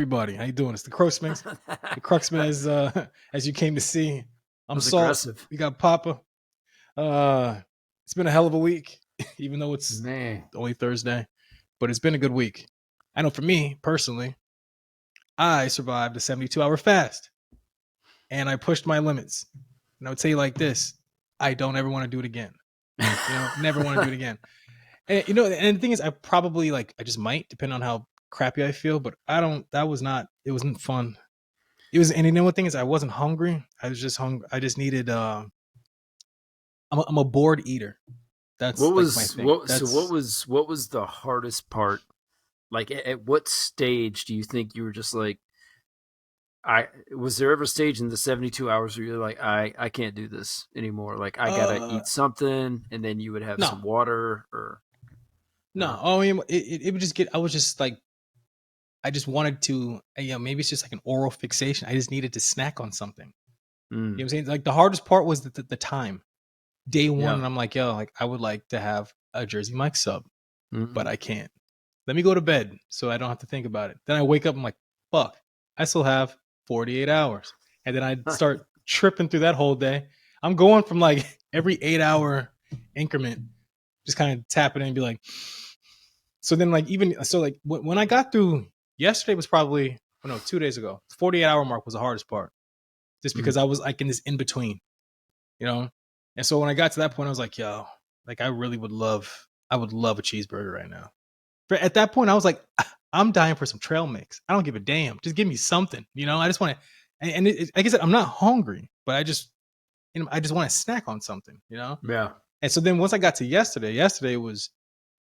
everybody. How you doing? It's the Crossmans. The Cruxman, as you came to see. I'm Was Salt. aggressive. We got Papa. It's been a hell of a week, even though it's Man. only Thursday, but it's been a good week. I know for me personally, I survived a 72-hour fast, and I pushed my limits. And I would say like this: I don't ever want to do it again. Never want to do it again. And and the thing is, I probably I just might, depending on how crappy I feel. But I don't. That was not. It wasn't fun. It was, and you know what thing is, I wasn't hungry. I was just hungry. I just needed. I'm a bored eater. That's What like my was thing. what was the hardest part? Like at what stage do you think you were just like, was there ever a stage in the 72 hours where you're like, I can't do this anymore? Like I gotta eat something, and then you would have No. some water or no. I mean, it would just get. I was just like, I just wanted to. Maybe it's just like an oral fixation. I just needed to snack on something. You know what I'm saying? Like the hardest part was the time. Day one, Yeah. and I'm like, yo, like I would like to have a Jersey Mike sub, Mhm. but I can't. Let me go to bed so I don't have to think about it. Then I wake up, I'm like, fuck, I still have 48 hours. And then I start tripping through that whole day. I'm going from like every 8-hour increment, just kind of tapping it and be like, so then when I got through yesterday was probably, 2 days ago, the 48-hour mark was the hardest part, just because I was like in this in between, And so when I got to that point, I was like, yo, like I would love a cheeseburger right now. But at that point, I was like, I'm dying for some trail mix. I don't give a damn. Just give me something, I just want to, and like I said, I'm not hungry, but I just want to snack on something, Yeah. And so then once I got to yesterday was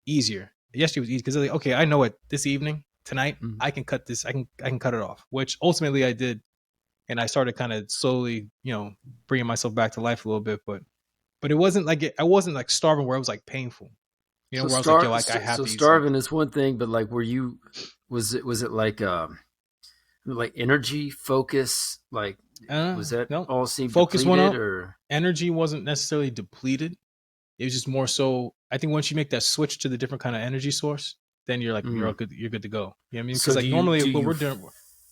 easier. Yesterday was easy because I was like, okay, I know what this evening, tonight, I can cut this. I can cut it off, which ultimately I did. And I started kind of slowly, bringing myself back to life a little bit, but it wasn't like I wasn't like starving where it was like painful, So where I was like, yo, like I have to eat something. starving is one thing, but like, was it like energy focus? Like, was that No, all seemed focus went depleted up. or? Energy wasn't necessarily depleted. It was just more so. I think once you make that switch to the different kind of energy source, then you're like you're good. You're good to go. You know what I mean? Because So like normally what we're doing.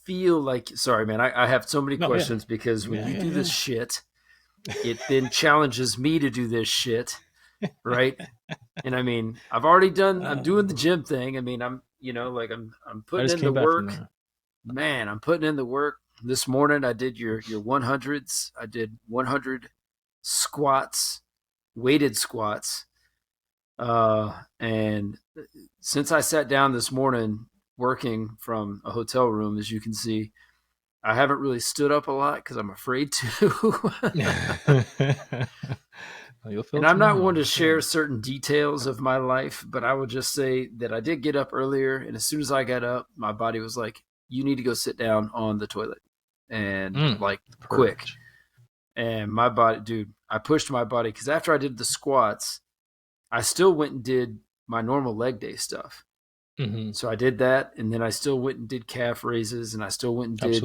Feel like, sorry, man, I have so many No, yeah. questions because when you do this shit, it then challenges me to do this shit, right? And I mean, I'm doing the gym thing. I mean, I'm putting in the work. Man, I'm putting in the work. This morning I did your 100s. I did 100 squats, weighted squats. And since I sat down this morning working from a hotel room, as you can see, I haven't really stood up a lot because I'm afraid to. And I'm not one to share certain details of my life, but I would just say that I did get up earlier. And as soon as I got up, my body was like, you need to go sit down on the toilet and quick. And my body, dude, I pushed my body because after I did the squats, I still went and did my normal leg day stuff. Mm-hmm. So I did that, and then I still went and did calf raises, and I still went and did,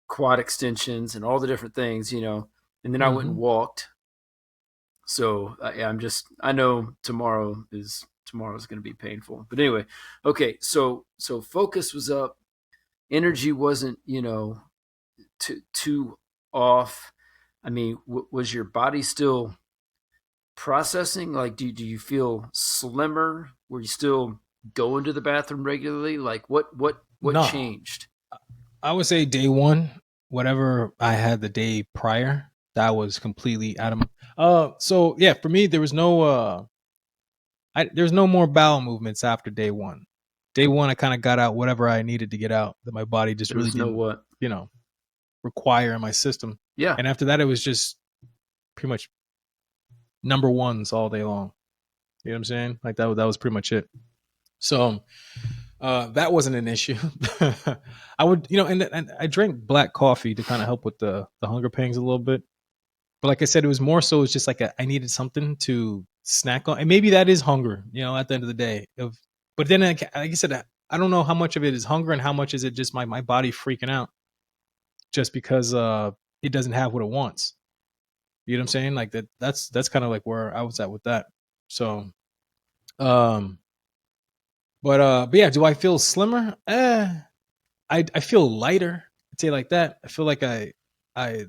quad extensions and all the different things, and then I went and walked. So I know tomorrw is going to be painful, but anyway, okay. So focus was up, energy wasn't, too off. I mean, was your body still processing? Like, do you feel slimmer? Were you still going to the bathroom regularly? Like, what changed? I would say day one, whatever I had the day prior, that was completely out of. So yeah, for me, there was no there's no more bowel movements after day one. Day one, I kind of got out whatever I needed to get out that my body just really didn't, require in my system. Yeah. And after that, it was just pretty much number ones all day long. You know what I'm saying? Like that was pretty much it. So that wasn't an issue. I would, and I drank black coffee to kind of help with the hunger pangs a little bit. But like I said, it was more so it's just like I needed something to snack on. And maybe that is hunger, at the end of the day. But then, like I said, I don't know how much of it is hunger and how much is it just my body freaking out just because it doesn't have what it wants. You know what I'm saying? Like that's kind of like where I was at with that. So, but But yeah, do I feel slimmer? I feel lighter. I'd say like that. I feel like I I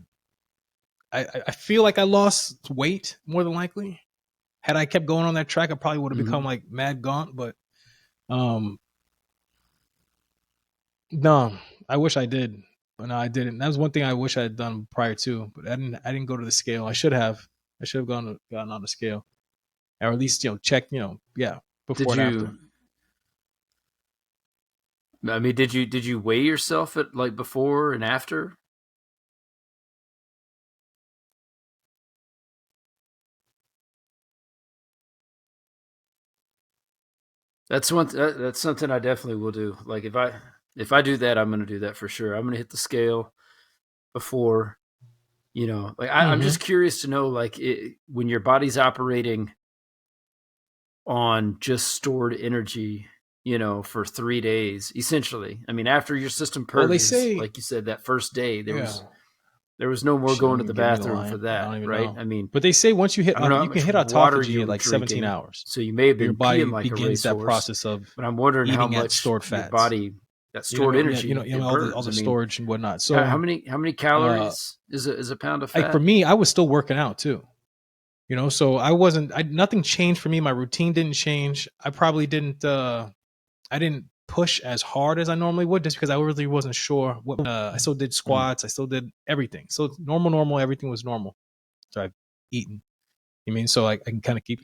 feel like I lost weight more than likely. Had I kept going on that track, I probably would have become Mm-hmm. like mad gaunt. But um, no, I wish I did, but no, I didn't. That was one thing I wish I had done prior to, but I didn't. I didn't go to the scale. I should have. I should have gotten on the scale, or at least check. Yeah, Did before and after. you? I mean, did you weigh yourself at like before and after? That's something I definitely will do. Like if I do that, I'm going to do that for sure. I'm going to hit the scale before. Like I'm Mm-hmm. just curious to know, like when your body's operating on just stored energy, for 3 days, essentially. I mean, after your system Well, they purges, say, like you said, that first day, there yeah. was there was no more Shit, going don't to even the give me the bathroom for line. I that, don't even right? know. I mean, But they say once you hit, I don't know how you can much hit water autophagy you at were like 17 drinking, hours. so you may have Your been body peeing like a begins that racehorse, process of but I'm wondering how eating at much stored your fats. body, that You know stored what I mean? Yeah, energy, it all burns. the I mean, storage and whatnot. how So, many uh, calories is a pound of like for fat? me, I was still working out too. So I wasn't. Nothing changed for me. My routine didn't change. I probably didn't. I didn't push as hard as I normally would, just because I really wasn't sure what. I still did Mm, squats. I still did everything. So normal. Everything was normal. So I've eaten. You mean so I can kind of keep,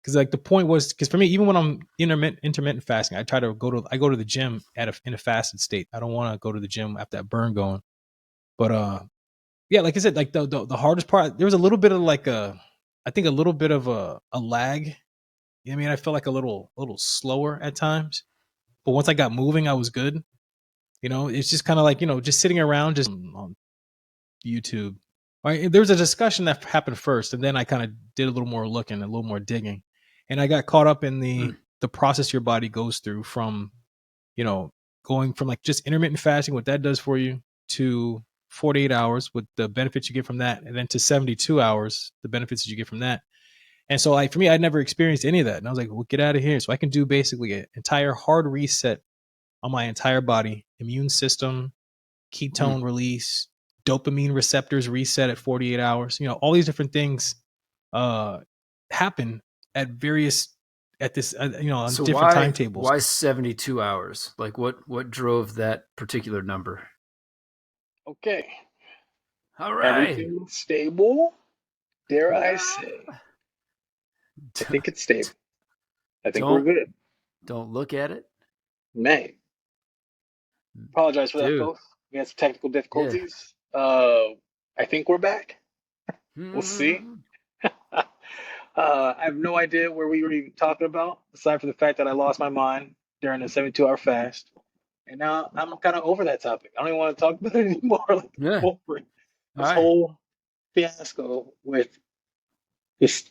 because like the point was, because for me, even when I'm intermittent fasting, I go to the gym in a fasted state. I don't want to go to the gym after that burn going. But yeah, like I said, like the hardest part, there was a little bit of like I think a little bit of a lag. I mean, I felt like a little slower at times, but once I got moving, I was good. It's just kind of like just sitting around just on YouTube. Right? There was a discussion that happened first, and then I kind of did a little more looking, a little more digging, and I got caught up in the mm. the process your body goes through from you know going from like just intermittent fasting, what that does for you, to 48 hours with the benefits you get from that, and then to 72 hours, the benefits that you get from that. And so, like for me, I'd never experienced any of that, and I was like, "Well, get out of here!" So I can do basically an entire hard reset on my entire body, immune system, Mm. ketone release, dopamine receptors reset at 48 hours. All these different things uh happen at various at this on So different why timetables. 72 hours? Like what drove that particular number? Okay, All right. everything stable. Dare I Ah, say? I think it's stable. I think we're don't good. don't look at it. May apologize for that, Dude. folks. We had some technical Yeah. difficulties. I think we're back. We'll see. Hmm. I have no idea where we were even talking about, aside from the fact that I lost my mind during the 72-hour fast, and now I'm kind of over that topic. I don't even want to talk about it anymore. Like Yeah. I'm over it. All This right. whole fiasco with this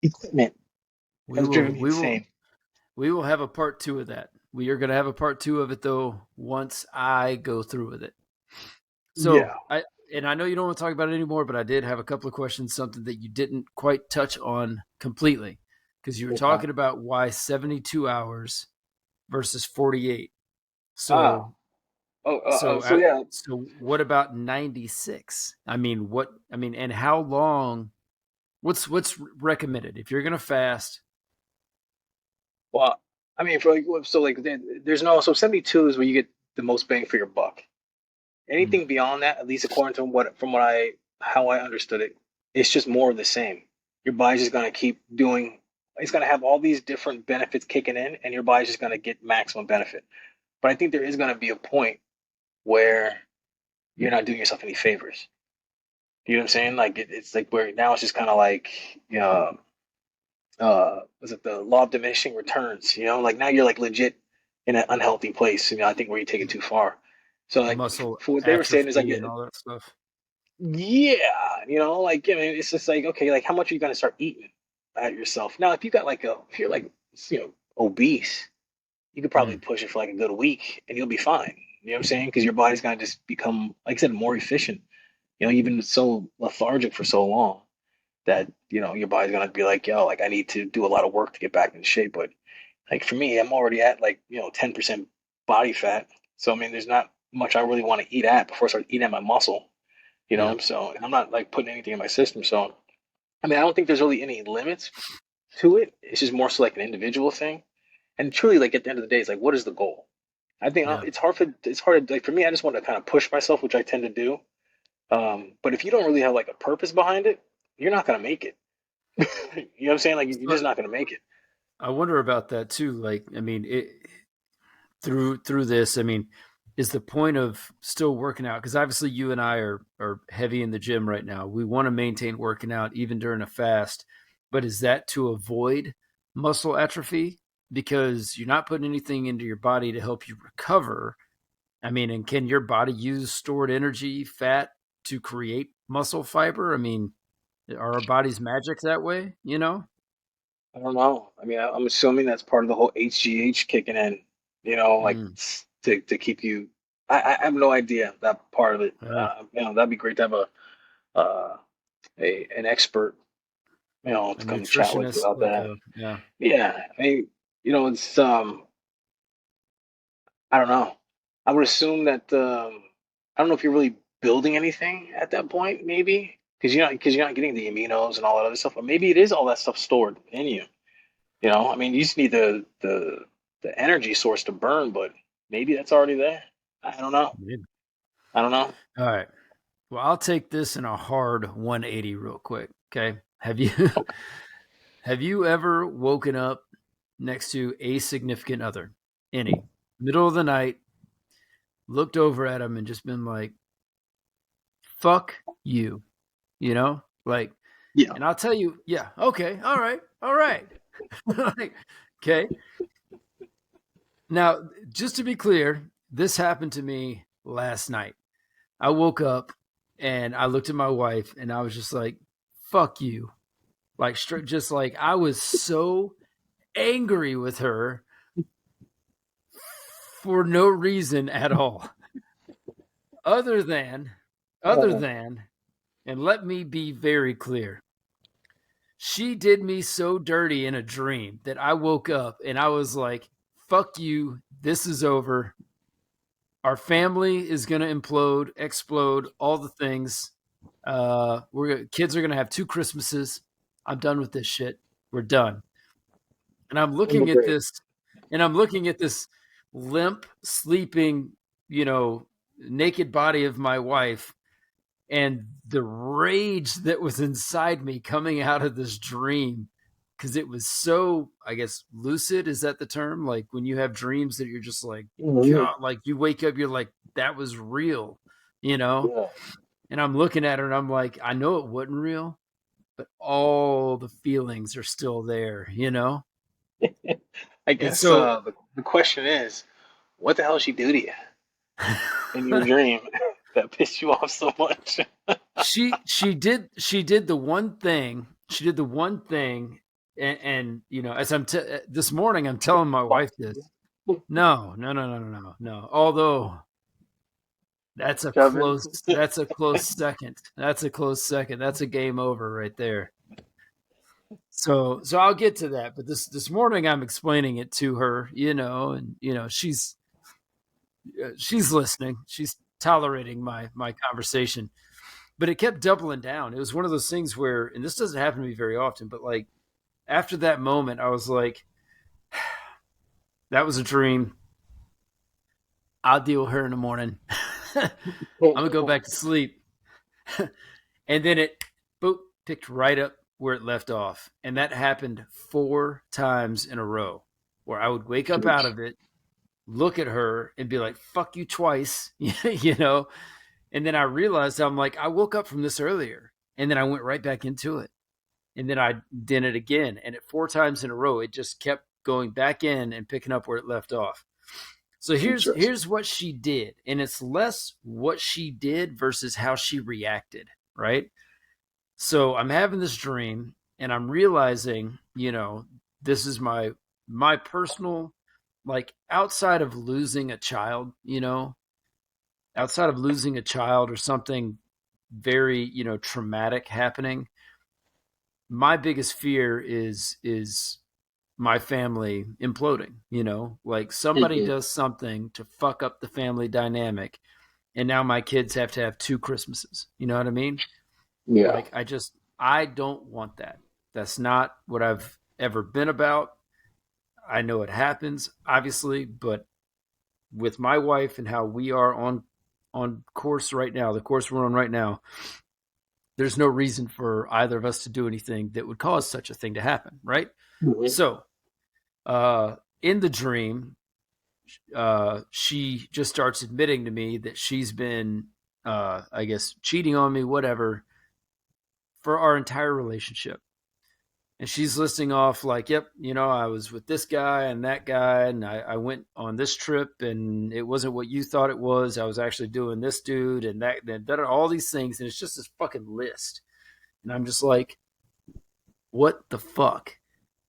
equipment We has will driven me we will insane. we will have a part 2 of that. We are going to have a part 2 of it though once I go through with it. So, Yeah. I know you don't want to talk about it anymore, but I did have a couple of questions, something that you didn't quite touch on completely, because you were Okay. talking about why 72 hours versus 48. Ah. So, Oh. So yeah. so what about 96? And how long? What's recommended if you're gonna fast? Well, I mean, for like, so like, there's no, so 72 is where you get the most bang for your buck. Mm, Anything beyond that, at least according to how I understood it, it's just more of the same. Your body's just gonna keep doing. It's gonna have all these different benefits kicking in, and your body's just gonna get maximum benefit. But I think there is gonna be a point where you're not doing yourself any favors. You know what I'm saying? Like it's like where now it's just kind of like, was it the law of diminishing returns? Like now you're like legit in an unhealthy place. I think where you take it too far. So like muscle for what they were saying is like, atrophy and all that stuff. yeah, like I mean, it's just like okay, like how much are you gonna start eating at yourself? Now, if you're like obese, you could probably Mm, push it for like a good week and you'll be fine. You know what I'm saying? Because your body's gonna just become, like I said, more efficient. You've been so lethargic for so long that your body's gonna be like, yo, like I need to do a lot of work to get back in shape. But like for me, I'm already at like 10% body fat. So I mean, there's not much I really want to eat at before I start eating at my muscle. Yeah. So and I'm not like putting anything in my system. So I mean, I don't think there's really any limits to it. It's just more so like an individual thing. And truly, like at the end of the day, it's like, what is the goal? I think Yeah. it's hard like for me. I just want to kind of push myself, which I tend to do. But if you don't really have like a purpose behind it, you're not gonna make it. You know what I'm saying? Like you're So just not gonna make it. I wonder about that too. Like, I mean, through this, I mean, is the point of still working out? Because obviously, you and I are heavy in the gym right now. We want to maintain working out even during a fast, but is that to avoid muscle atrophy? Because you're not putting anything into your body to help you recover. I mean, and can your body use stored energy, fat, to create muscle fiber? I mean, are our bodies magic that way? You know? I don't know. I mean, I'm assuming that's part of the whole HGH kicking in. Like Mm, to keep you. I have no idea that part of it. yeah. That'd be great to have uh, an expert, A to come chat with nutritionist, about like that. a yeah. Yeah, I mean, it's I don't know. I would assume that I don't know if you're really building anything at that point, maybe because you're not getting the aminos and all that other stuff, or maybe it is all that stuff stored in you. I mean, you just need the energy source to burn, but maybe that's already there. I don't know. Maybe. I don't know. All right. Well, I'll take this in a hard 180 real quick. Okay. Have you Okay. have you ever woken up next to a significant other? Any middle of the night, looked over at him and just been like, fuck you, Like, Yeah. and I'll tell you, yeah, okay, all right. Like, okay. Now, just to be clear, this happened to me last night. I woke up and I looked at my wife and I was just like, fuck you. Like, just like, I was so angry with her for no reason at all, other than, other Uh, than, and let me be very clear. She did me so dirty in a dream that I woke up and I was like, fuck you. This is over. Our family is going to implode, explode, all the things. Kids are going to have 2 Christmases. I'm done with this shit. We're done. And I'm looking at immigrate. this, and I'm looking at this limp, sleeping, naked body of my wife, and the rage that was inside me coming out of this dream, because it was so, I guess, lucid. Is that the term? Like when you have dreams that you're just like, Mhm. God, like you wake up, you're like, that was real, you know? Yeah. And I'm looking at her and I'm like, I know it wasn't real, but all the feelings are still there? I And guess so the question is, what the hell did she do to you in your dream that pissed you off so much? she did the one thing. She did the one thing, and as this morning, I'm telling my wife Fucked this. you. No, no, no, no, no, no, no. Although that's a Kevin. close, that's a close second. That's a close second. That's a game over right there. So I'll get to that. But this morning, I'm explaining it to her, and she's listening. She's tolerating my conversation. But it kept doubling down. It was one of those things where, and this doesn't happen to me very often, but like after that moment, I was like, that was a dream. I'll deal with her in the morning. I'm gonna go back to sleep. And then it boop picked right up where it left off. And that happened 4 times in a row where I would wake up out Jeez. of it, look at her and be like, fuck you twice, you know? And then I realized I'm like, I woke up from this earlier. And then I went right back into it. And then I did it again. And at 4 times in a row, it just kept going back in and picking up where it left off. So Interesting. here's what she did. And it's less what she did versus how she reacted, right? So I'm having this dream and I'm realizing, this is my personal, like outside of losing a child, outside of losing a child or something very, traumatic happening, my biggest fear is my family imploding, like somebody does something to fuck up the family dynamic, and now my kids have to have 2 Christmases. You know what I mean? Yeah. Like, I don't want that. That's not what I've ever been about. I know it happens, obviously, but with my wife and how we are on course right now, the course we're on right now, there's no reason for either of us to do anything that would cause such a thing to happen, right? Mm-hmm. So, in the dream, she just starts admitting to me that she's been, I guess, cheating on me, whatever, for our entire relationship. And she's listing off like, yep, I was with this guy and that guy, and I went on this trip, and it wasn't what you thought it was. I was actually doing this dude and that all these things, and it's just this fucking list. And I'm just like, what the fuck?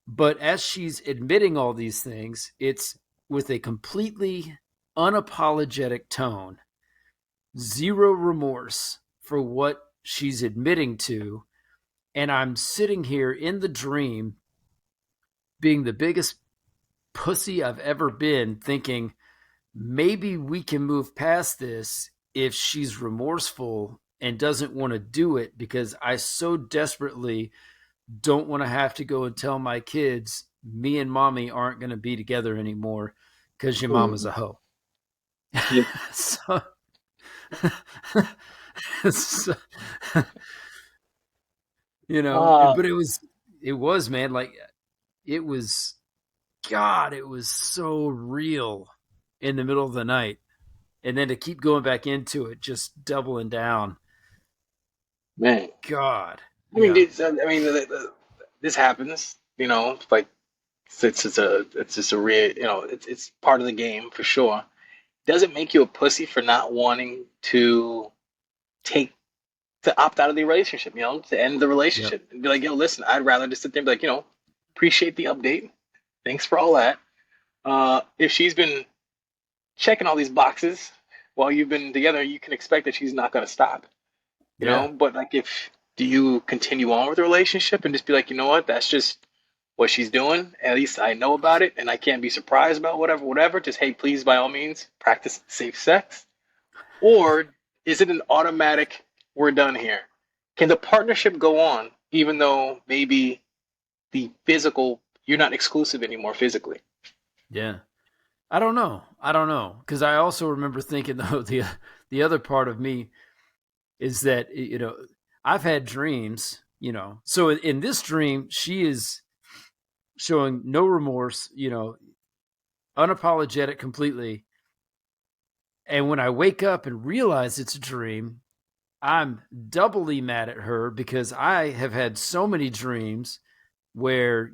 But as she's admitting all these things, it's with a completely unapologetic tone, zero remorse for what she's admitting to. And I'm sitting here in the dream being the biggest pussy I've ever been, thinking maybe we can move past this if she's remorseful and doesn't want to do it, because I so desperately don't want to have to go and tell my kids me and mommy aren't going to be together anymore because your mama's a hoe. Yep. so, so, but it was, man, like, it was, God, it was so real in the middle of the night. And then to keep going back into it, just doubling down. Man. God. I mean, Yeah. this happens, like it's just a real, it's part of the game for sure. Doesn't make you a pussy for not wanting to take to opt out of the relationship, to end the Yep. relationship and be like, yo, listen, I'd rather just sit there and be like, appreciate the update. Thanks for all that. If she's been checking all these boxes while you've been together, you can expect that she's not going to stop, Yeah. But like, do you continue on with the relationship and just be like, you know what, that's just what she's doing. At least I know about it and I can't be surprised about whatever. Just, hey, please, by all means, practice safe sex. Or is it an automatic, we're done here? Can the partnership go on even though maybe the physical, you're not exclusive anymore physically? Yeah. I don't know. Because I also remember thinking, though, the other part of me is that, I've had dreams, So in this dream, she is showing no remorse, unapologetic completely. And when I wake up and realize it's a dream, I'm doubly mad at her because I have had so many dreams where,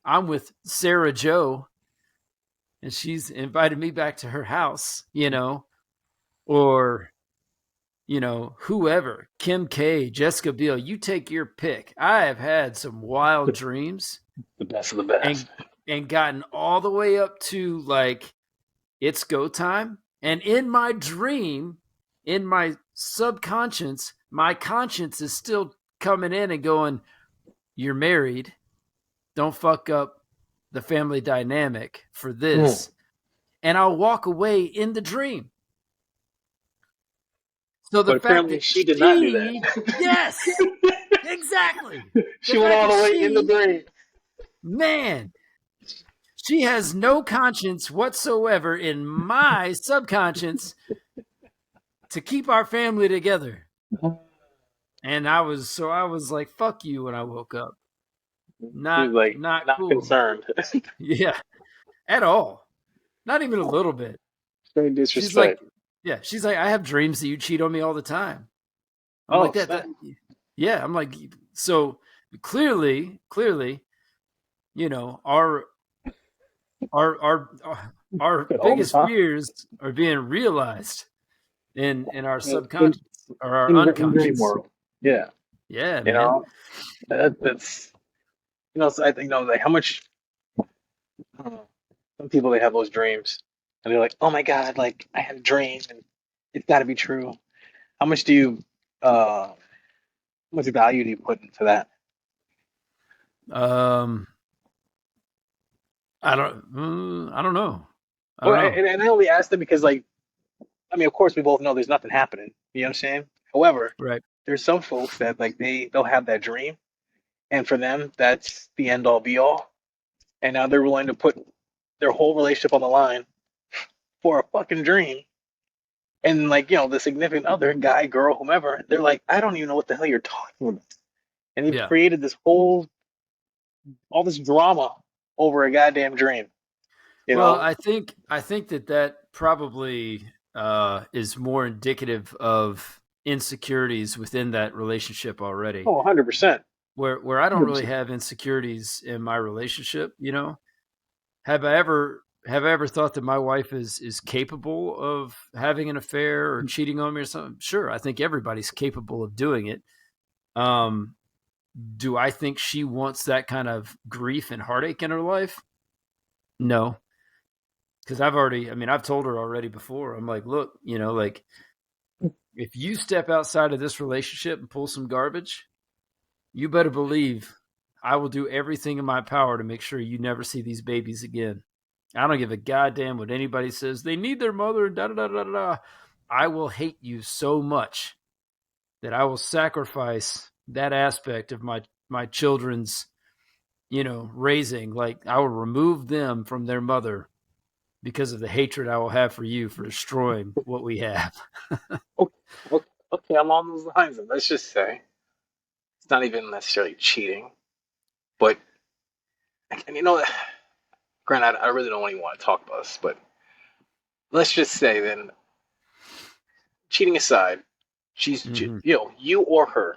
I'm with Sarah Joe and she's invited me back to her house, or, whoever, Kim K, Jessica Biel, you take your pick. I have had some wild dreams The best of the best. and gotten all the way up to like, it's go time. And in my dream, in my subconscious, my conscience is still coming in and going, you're married. Don't fuck up the family dynamic for this. And I'll walk away in the dream. So the But fact apparently that she did not do that. yes, exactly. The She went fact all that the way in the brain. man, she has no conscience whatsoever in my subconscious to keep our family together. And I was like, fuck you when I woke up. She's like Not not cool. concerned. Yeah, at all. Not even a little bit. Straight She's like, disrespect. yeah, she's like, I have dreams that you cheat on me all the time. I'm Oh like that. snap! Yeah, I'm like, so clearly, our our our our All the biggest time. fears are being realized in our In subconscious or our in dream unconscious. world. Yeah, Yeah, you man. know that's So I think like how much. I don't know, some people they have those dreams and they're like, oh my god, like I had a dream and it's got to be true. How much do you how much value do you put into that? Um, I don't know. I don't Well, know. and I only asked them because, like, I mean, of course, we both know there's nothing happening. You know what I'm saying? However, Right. there's some folks that like they'll have that dream, and for them, that's the end all be all. And now they're willing to put their whole relationship on the line for a fucking dream. And like, the significant other, guy, girl, whomever, they're like, I don't even know what the hell you're talking about. And they've Yeah. created all this drama over a goddamn dream. You Well, know? I think that probably is more indicative of insecurities within that relationship already. Oh, 100%. Where I don't really 100%. have insecurities in my relationship, you know. Have I ever thought that my wife is capable of having an affair or cheating on me or something? Sure, I think everybody's capable of doing it. Um, do I think she wants that kind of grief and heartache in her life? No, because I've told her already before. I'm like, look, like if you step outside of this relationship and pull some garbage, you better believe I will do everything in my power to make sure you never see these babies again. I don't give a goddamn what anybody says. They need their mother. Da da da da da. I will hate you so much that I will sacrifice that aspect of my children's, raising. Like I will remove them from their mother because of the hatred I will have for you for destroying what we have. Okay, okay, okay, I'm on those lines. And let's just say it's not even necessarily cheating, but and granted, I really don't even want to talk about this, but let's just say then, cheating aside, Mm-hmm. you or her,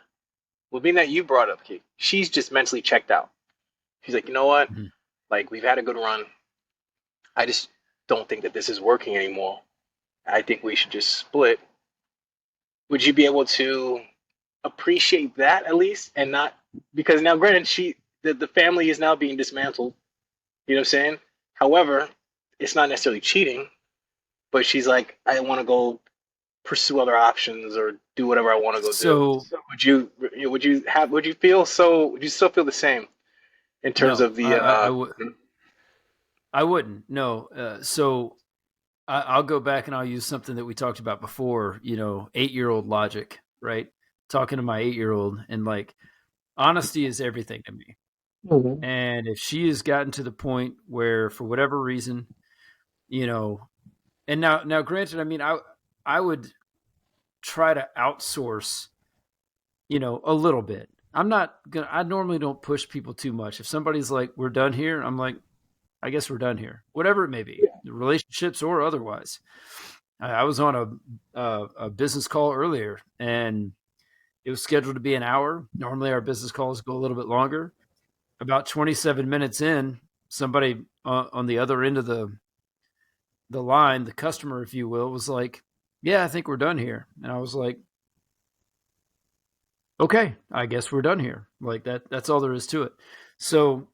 well, being that you brought up, Kate, she's just mentally checked out. She's like, you know what? Mm-hmm. Like, we've had a good run. I just don't think that this is working anymore. I think we should just split. Would you be able to appreciate that at least and not because now granted the family is now being dismantled, you know what I'm saying? However, it's not necessarily cheating, but she's like, I want to go pursue other options or do whatever I want to go do. So So would you still feel the same in terms no, of the I wouldn't. No. So I'll go back and I'll use something that we talked about before. 8-year-old logic, right? Talking to my 8-year-old and like honesty is everything to me. Mhm. And if she has gotten to the point where, for whatever reason, you know, and now, granted, I mean, I would try to outsource, a little bit. I normally don't push people too much. If somebody's like, we're done here, I'm like, I guess we're done here, whatever it may be, relationships or otherwise. I was on a business call earlier, and it was scheduled to be an hour. Normally, our business calls go a little bit longer. About 27 minutes in, somebody on the other end of the line, the customer, if you will, was like, "Yeah, I think we're done here." And I was like, "Okay, I guess we're done here." Like that's all there is to it. So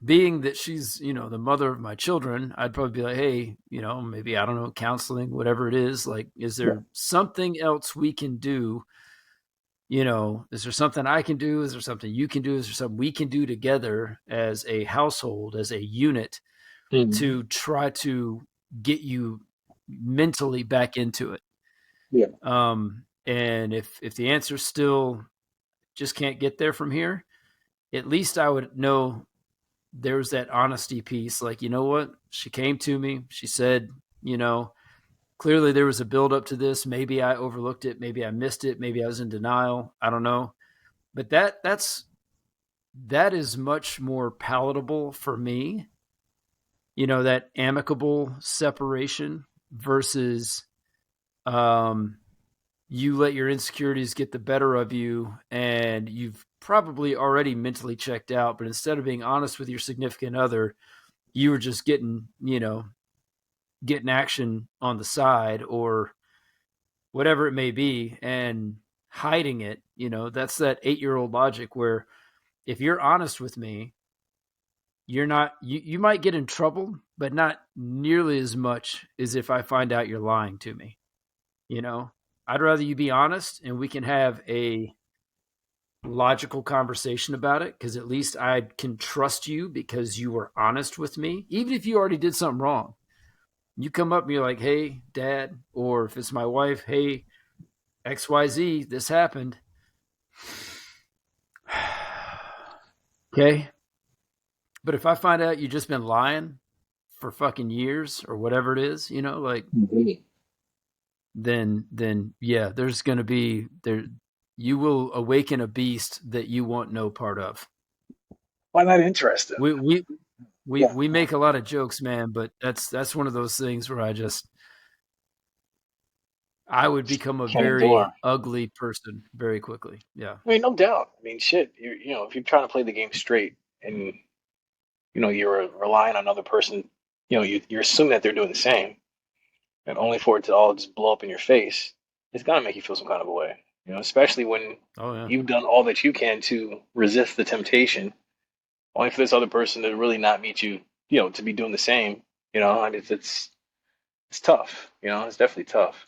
being that she's, the mother of my children, I'd probably be like, hey, maybe, I don't know, counseling, whatever it is. Like, is Yeah. there something else we can do? Is there something I can do? Is there something you can do? Is there something we can do together as a household, as a unit Mhm. to try to get you mentally back into it? Yeah. And if the answer still just can't get there from here, at least I would know there's that honesty piece. Like, you know what? She came to me. She said, you know, clearly there was a build up to this. Maybe I overlooked it. Maybe I missed it. Maybe I was in denial. I don't know. But that is much more palatable for me. That amicable separation versus um you let your insecurities get the better of you and you've probably already mentally checked out, but instead of being honest with your significant other, you were just getting action on the side or whatever it may be and hiding it. That's that 8-year-old logic where if you're honest with me, you're not you might get in trouble, but not nearly as much as if I find out you're lying to me. you know I'd rather you be honest and we can have logical conversation about it, because at least I can trust you because you were honest with me, even if you already did something wrong. You come up and you're like, hey, dad, or if it's my wife, hey, XYZ, this happened. Okay. But if I find out you've just been lying for fucking years or whatever it is, you know, like, then yeah, there's going to be there. You will awaken a beast that you want no part of. Why not interested? We we we Yeah, we make a lot of jokes, man, but that's one of those things where I would become a can't endure. very ugly person very quickly. Yeah. I mean, no doubt. I mean, shit. If you're trying to play the game straight, and you're relying on another person, you're assuming that they're doing the same, and only for it to all just blow up in your face, it's gonna make you feel some kind of a way. Especially when Oh yeah. you've done all that you can to resist the temptation, only for this other person to really not meet you, to be doing the same. I mean, it's tough. It's definitely tough.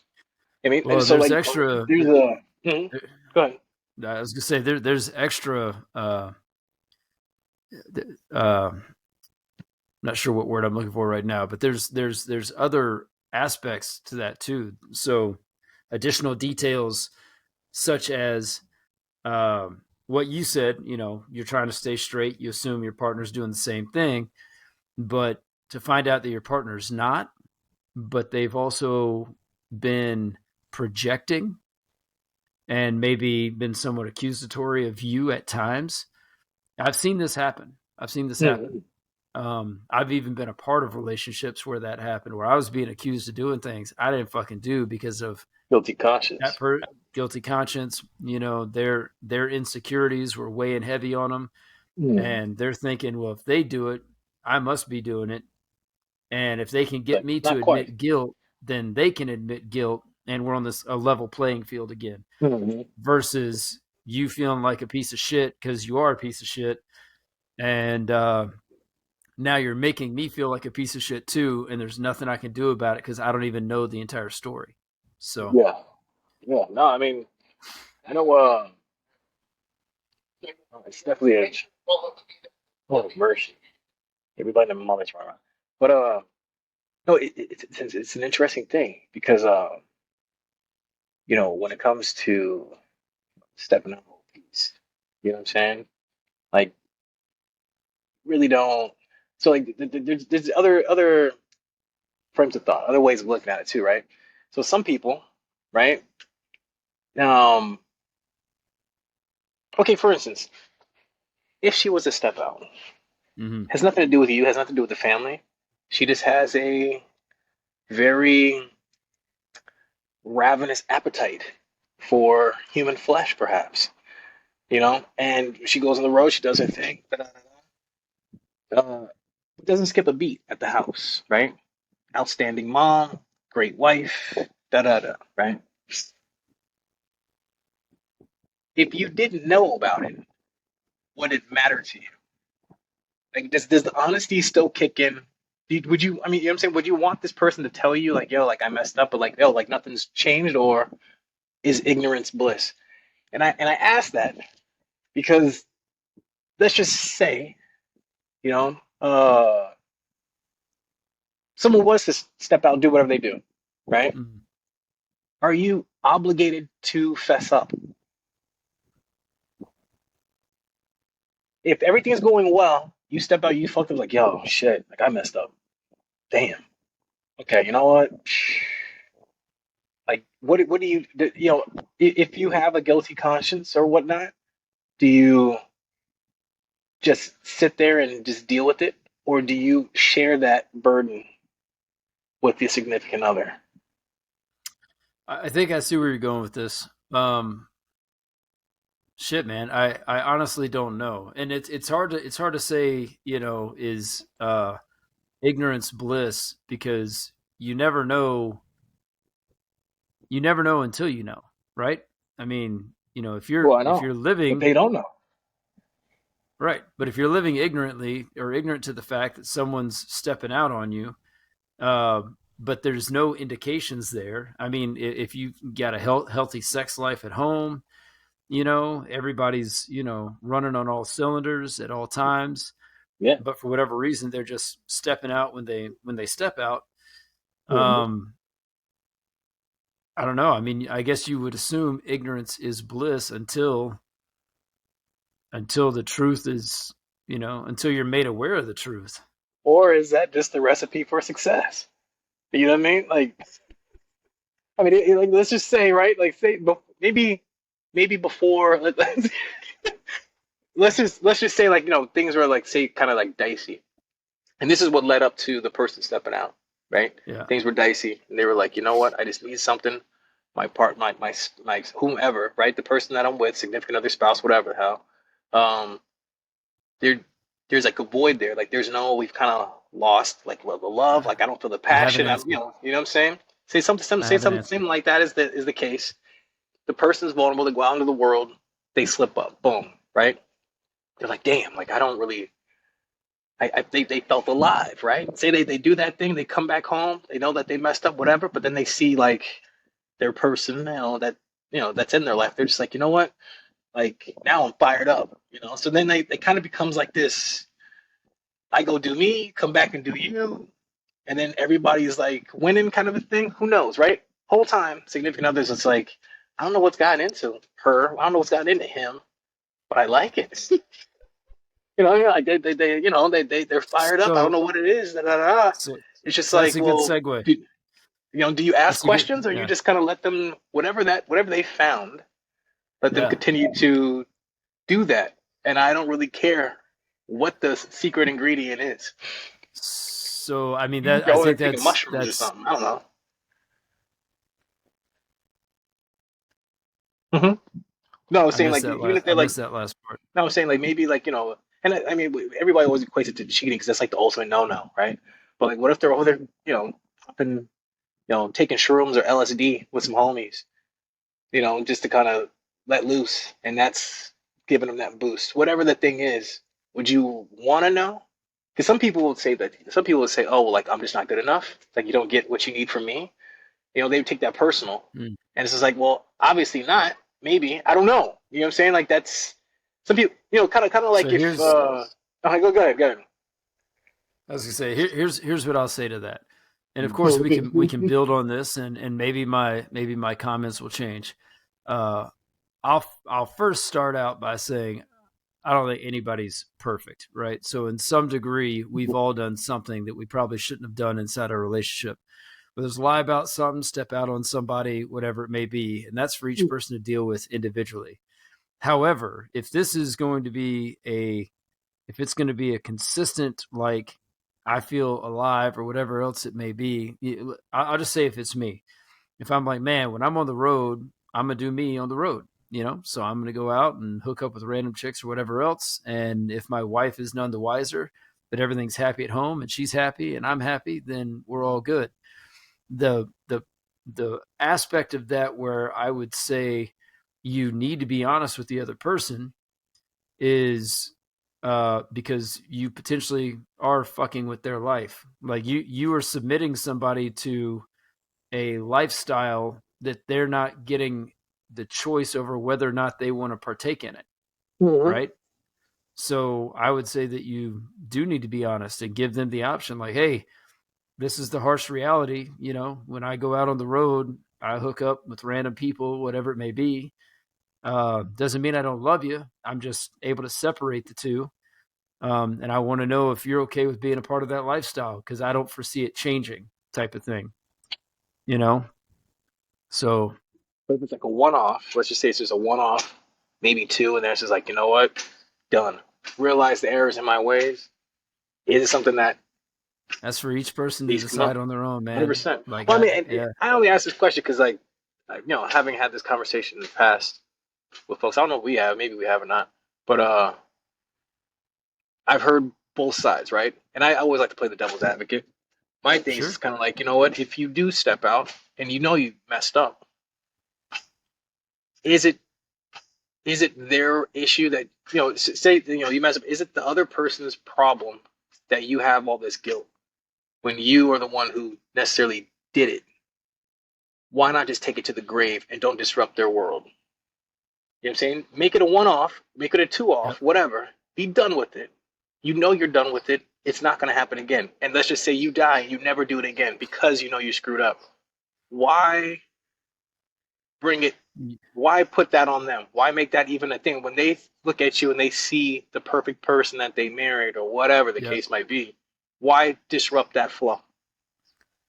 I mean, and Well, so there's like, extra. there's a. Mhm. Go ahead. I was gonna say there's extra. Uh, not sure what word I'm looking for right now, but there's other aspects to that too. So additional details such as what you said. You're trying to stay straight. You assume your partner's doing the same thing, but to find out that your partner's not, but they've also been projecting and maybe been somewhat accusatory of you at times. I've seen this happen. Mhm. I've even been a part of relationships where that happened, where I was being accused of doing things I didn't fucking do because of Guilty that conscience. guilty conscience. Their insecurities were weighing heavy on them, Mm. and they're thinking, well, if they do it, I must be doing it. And if they can get But me to not quite. admit guilt, then they can admit guilt, and we're on this a level playing field again. Hmm. Versus you feeling like a piece of shit because you are a piece of shit, and now you're making me feel like a piece of shit too, and there's nothing I can do about it because I don't even know the entire story. So Yeah. Yeah. No, I mean, I know. It's definitely a oh, mercy. Everybody in the moments right around. But no, it's an interesting thing because when it comes to stepping up a piece, you know what I'm saying? Like, really don't. So like, there's other frames of thought, other ways of looking at it too, right? So some people, right? Um, okay, for instance, if she was to step out, mm-hmm. has nothing to do with you, has nothing to do with the family. She just has a very ravenous appetite for human flesh, perhaps. And she goes on the road, she does her thing, uh, doesn't skip a beat at the house, right? Outstanding mom, great wife, da da da, right? If you didn't know about it, would it matter to you? Like, does the honesty still kick in? Would you? I mean, you know what I'm saying? Would you want this person to tell you, like, yo, like I messed up, but like, yo, like nothing's changed, or is ignorance bliss? And I ask that because let's just say, you know, someone was to step out and do whatever they do, right? Mm-hmm. Are you obligated to fess up? If everything is going well, you step out, you fucked up, like, yo, shit, like I messed up. Damn. Okay, you know what? Like, what do if you have a guilty conscience or whatnot, do you just sit there and just deal with it, or do you share that burden with your significant other? I think I see where you're going with this. Shit, man, I honestly don't know, and it's hard to say. Is ignorance bliss, because you never know. You never know until you know, right? I mean, if you're Well, I if know, you're but living they don't know. right, but if you're living ignorantly or ignorant to the fact that someone's stepping out on you, uh, but there's no indications there. I mean, if you got a healthy sex life at home, You know, everybody's, running on all cylinders at all times, Yeah. but for whatever reason, they're just stepping out when they step out. Mhm. Um, I don't know. I mean, I guess you would assume ignorance is bliss until the truth is, until you're made aware of the truth. Or is that just the recipe for success? You know what I mean? Like, let's just say, right? Like, say, maybe before, let's just say, like, things were like, say, kind of like dicey, and this is what led up to the person stepping out, right? Yeah. Things were dicey, and they were like, you know what? I just need something. My whomever, right? The person that I'm with, significant other, spouse, whatever the hell. There, there's like a void there. Like, we've kind of lost like the love. Like, I don't feel the I have an passion. answer. You know what I'm saying? Say something, I say have an something answer. like that is the case. The person's vulnerable. They go out into the world. They slip up. Boom. Right? They're like, damn. Like, I don't really. They felt alive, right? Say they do that thing. They come back home. They know that they messed up, whatever. But then they see like their person, that's in their life. They're just like, you know what? Like, now I'm fired up. So then they kind of becomes like this. I go do me, come back and do you, and then everybody's like winning, kind of a thing. Who knows, right? Whole time, significant others. It's like, I don't know what's gotten into her. I don't know what's gotten into him, but I like it. Like they're fired up. I don't So, know what it is. Da, da, da. so, It's just so that's like, a good well, segue. do you ask That's a good, questions, or you yeah, just kind of let them, whatever they found, let them yeah. continue to do that? And I don't really care what the secret ingredient is. So, I mean, You can that I go in there think taking that's mushrooms or that's something. I don't know. Mm-hmm. No, I was I saying missed like that even last if I they're like, missed that last part. no, I was saying like maybe like and I mean everybody always equates it to cheating because that's like the ultimate no-no, right? But like, what if they're over there, popping, taking shrooms or LSD with some homies, just to kind of let loose, and that's giving them that boost. Whatever the thing is, would you want to know? Because some people would say that. Some people would say, "Oh, well, like I'm just not good enough. Like you don't get what you need from me." They would take that personal, Mm. and it's just like, well, obviously not. Maybe I don't know. You know what I'm saying? Like that's some people. Kind of So like if. here's Okay, go ahead, go ahead. I was gonna say here's what I'll say to that, and of course we can Mhm. build on this, and maybe my comments will change. Uh, I'll first start out by saying I don't think anybody's perfect, right? So in some degree, we've all done something that we probably shouldn't have done inside a relationship. Whether it's lie about something, step out on somebody, whatever it may be, and that's for each person to deal with individually. However, if it's going to be a consistent, like, I feel alive or whatever else it may be, I'll just say if it's me, if I'm like, man, when I'm on the road, I'm gonna do me on the road, so I'm gonna go out and hook up with random chicks or whatever else, and if my wife is none the wiser, but everything's happy at home and she's happy and I'm happy, then we're all good. The the the aspect of that where I would say you need to be honest with the other person is because you potentially are fucking with their life. Like, you are submitting somebody to a lifestyle that they're not getting the choice over whether or not they want to partake in it, Mhm. right? So I would say that you do need to be honest and give them the option, like, hey, this is the harsh reality. When I go out on the road, I hook up with random people, whatever it may be. Doesn't mean I don't love you. I'm just able to separate the two. And I want to know if you're okay with being a part of that lifestyle, because I don't foresee it changing, type of thing, you know? So, But if it's like a one-off, let's just say it's just a one-off, maybe two, and then it's just like, you know what, done. Realize the errors in my ways. Is it something that that's for each person to needs to come up? decide on their own, man. 100%. Like, Well, I mean, and yeah, I only ask this question because, like, having had this conversation in the past with folks, I don't know if we have, maybe we have or not, but I've heard both sides, right? And I always like to play the devil's advocate. My thing is sure. kind of like, you know what? If you do step out and you know you messed up, is it their issue that say you mess up? Is it the other person's problem that you have all this guilt when you are the one who necessarily did it? Why not just take it to the grave and don't disrupt their world? You know what I'm saying? Make it a one off, make it a two Yep. off, whatever. Be done with it. You know you're done with it. It's not going to happen again. And let's just say you die and you never do it again because you know you screwed up. Why bring it? Why put that on them? Why make that even a thing? When they look at you and they see the perfect person that they married or whatever the Yep. case might be, why disrupt that flow?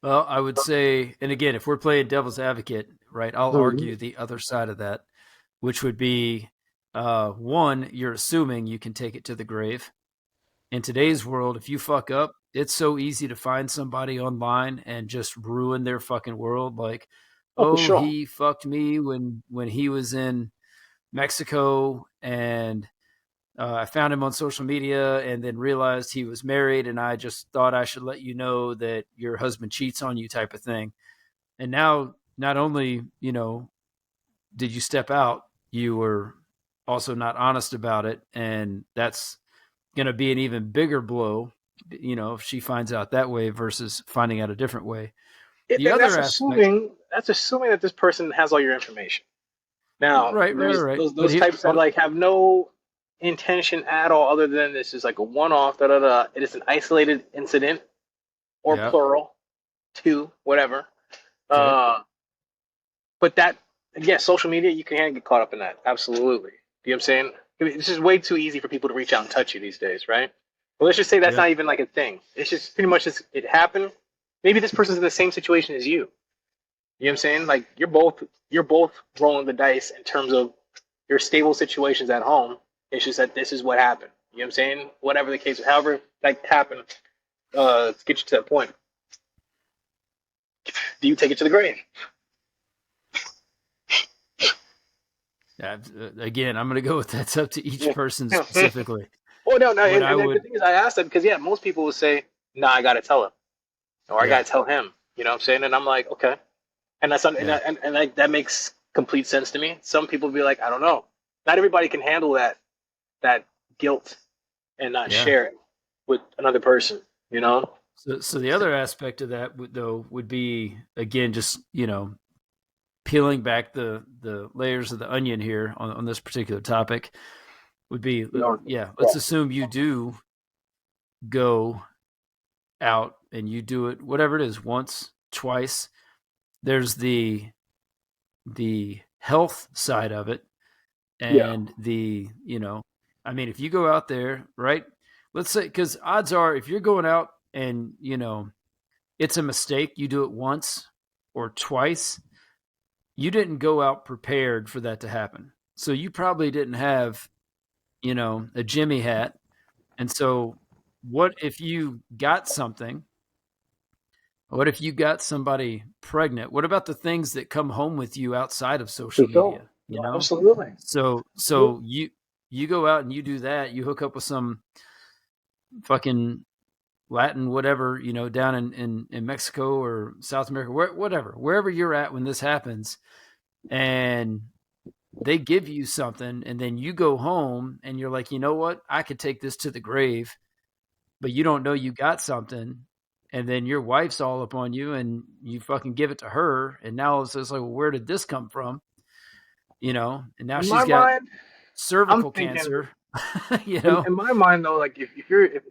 Well, I would say, and again, if we're playing devil's advocate, right, I'll argue the other side of that, which would be one, you're assuming you can take it to the grave. In today's world, if you fuck up, it's so easy to find somebody online and just ruin their fucking world. Like, Oh, for oh, sure. he fucked me when he was in Mexico, and I found him on social media, and then realized he was married, and I just thought I should let you know that your husband cheats on you, type of thing. And now, not only did you step out, you were also not honest about it, and that's going to be an even bigger blow, if she finds out that way versus finding out a different way. The And other aspect, that's assuming that this person has all your information. Now, right, right, there's right. But those types that like have no intention at all, other than this is like a one-off. Da da da. It is an isolated incident or yeah, plural, two, whatever. okay, Uh, but that, yeah, social media, you can get caught up in that. Absolutely. You know what I'm saying? I mean, it's just way too easy for people to reach out and touch you these days, right? But let's just say that's yeah, not even like a thing. It's just pretty much just it happened. Maybe this person's in the same situation as you. You know what I'm saying? Like you're both rolling the dice in terms of your stable situations at home. It's just that this is what happened. You know what I'm saying? Whatever the case, however that happened, to get you to that point. Do you take it to the grave? yeah. Again, I'm going to go with that's up to each Yeah. person specifically. Oh no, no, What and, I and the would, thing is, I asked that because yeah, most people will say, "Nah, I gotta tell him," or "I yeah, gotta tell him." You know what I'm saying? And I'm like, okay, and that's and yeah, like, that makes complete sense to me. Some people be like, I don't know. Not everybody can handle that guilt and not yeah. share it with another person. You know? So the other aspect of that would be, again, just peeling back the layers of the onion here on this particular topic would be, No. yeah, let's assume you do go out and you do it, whatever it is, once, twice. There's the health side of it, Yeah. and I mean, if you go out there, right, let's say, because odds are, if you're going out and it's a mistake, you do it once or twice, you didn't go out prepared for that to happen. So you probably didn't have, a Jimmy hat. And so what if you got something? What if you got somebody pregnant? What about the things that come home with you outside of For social sure. media, No, absolutely. So you go out and you do that, you hook up with some fucking Latin, whatever, down in Mexico or South America, whatever, wherever you're at when this happens, and they give you something, and then you go home and you're like, you know what, I could take this to the grave, but you don't know you got something, and then your wife's all up on you, and you fucking give it to her, and now it's just like, well, where did this come from? And now In she's my got mind, I'm cervical thinking. cancer. In my mind, though, like if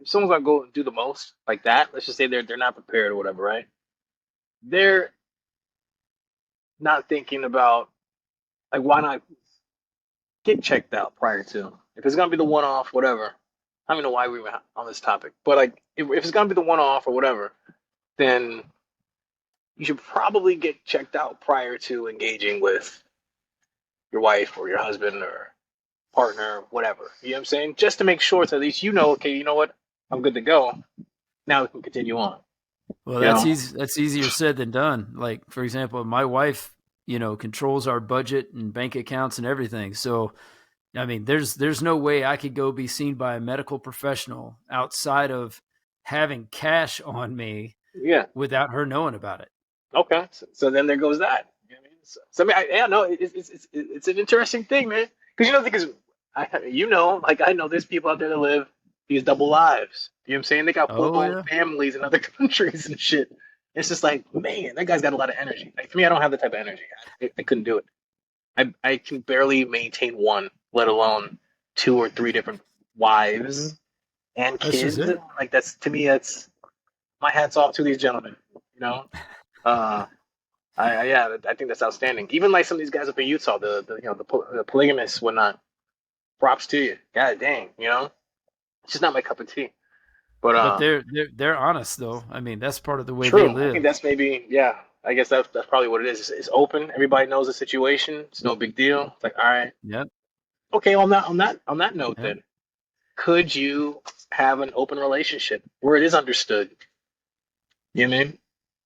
someone's gonna go and do the most like that, let's just say they're not prepared or whatever, right? They're not thinking about like why not get checked out prior to. If it's gonna be the one off, whatever. I don't even know why we were on this topic, but like if it's gonna be the one off or whatever, then you should probably get checked out prior to engaging with your wife or your husband or partner, whatever. You know what I'm saying? Just to make sure, so at least you know, okay, you know what, I'm good to go. Now we can continue on. Well, You that's know? easy. That's easier said than done. Like, for example, my wife, controls our budget and bank accounts and everything. So, I mean, there's no way I could go be seen by a medical professional outside of having cash on me Yeah. without her knowing about it. Okay. So then there goes that. You know what I mean? So I mean, yeah, no, it's an interesting thing, man. Because like I know there's people out there that live these double lives. You know what I'm saying? They got full Oh blown yeah, families in other countries and shit. It's just like, man, that guy's got a lot of energy. Like for me, I don't have the type of energy. I couldn't do it. I can barely maintain one, let alone 2 or 3 different wives and That's just kids. it. Like that's to me, that's my hats off to these gentlemen. You know, uh, I think that's outstanding. Even like some of these guys up in Utah, the polygamists, whatnot. Props to you. God dang, it's just not my cup of tea. But But they're honest though. I mean, that's part of the way they true. I live. think that's maybe I guess that's probably what it is. It's open. Everybody knows the situation. It's no big deal. It's like all right, Yep. okay. On that note, Yep. then could you have an open relationship where it is understood? You know what I mean?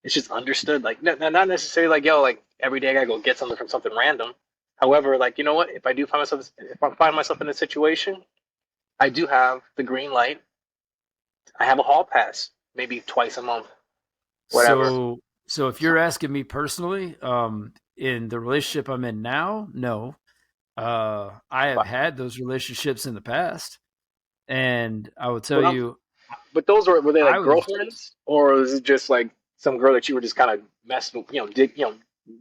It's just understood. Like not necessarily like yo, like every day I gotta go get something from something random. However, like you know what? If I find myself in a situation, I do have the green light. I have a hall pass, maybe twice a month, whatever. So if you're asking me personally, in the relationship I'm in now, no. I have But, had those relationships in the past, and I will tell but, I'm, you, but those were they I like was girlfriends, or was it just like some girl that you were just kind of messing,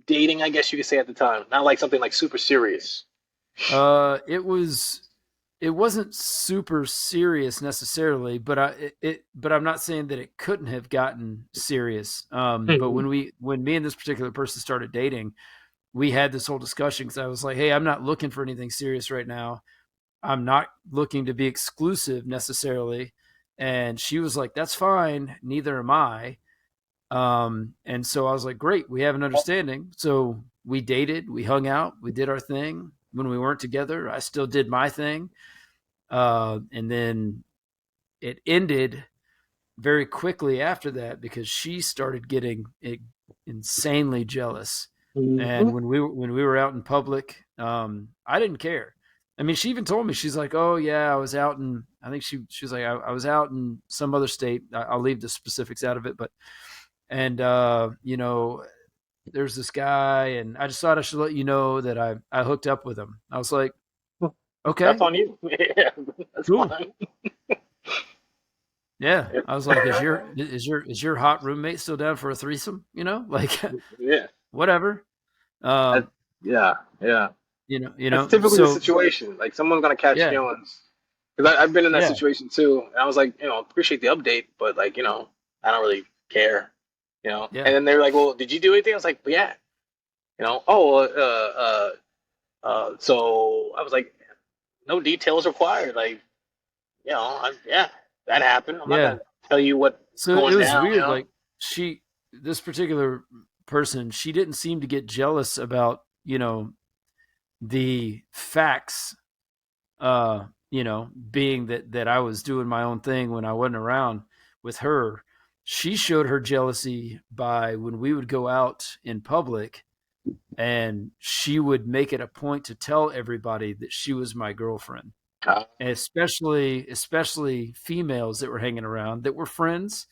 dating? I guess you could say at the time, not like something like super serious. it was it wasn't super serious necessarily, but but I'm not saying that it couldn't have gotten serious. But Mhm. when me and this particular person started dating, we had this whole discussion because I was like, "Hey, I'm not looking for anything serious right now. I'm not looking to be exclusive necessarily." And she was like, "That's fine. Neither am I." And so I was like, "Great, we have an understanding." So we dated, we hung out, we did our thing. When we weren't together, I still did my thing. And then it ended very quickly after that because she started getting insanely jealous. Mhm. And when we were out in public, I didn't care. I mean, she even told me, she's like, "Oh yeah, I was out in," I think she was like, I was out in some other state. I'll leave the specifics out of it, but and there's this guy, and I just thought I should let you know that I hooked up with him. I was like, That's okay, on you. Yeah, that's cool. fine. Yeah, I was like, is your hot roommate still down for a threesome? Like Yeah, whatever. that, Um, yeah, yeah. you That's know. typically the So situation. Like someone's gonna catch yeah, feelings. Because I've been in that yeah, situation too, and I was like, appreciate the update, but like, I don't really care, yeah, And then they're like, well, did you do anything? I was like, well, yeah, oh, so I was like, no details required. Like, yeah, that happened. I'm not yeah. gonna tell you what's So it going was down, weird. Like this particular person, she didn't seem to get jealous about the facts being that I was doing my own thing when I wasn't around with her. She showed her jealousy by when we would go out in public and she would make it a point to tell everybody that she was my girlfriend. Uh, And especially females that were hanging around that were friends,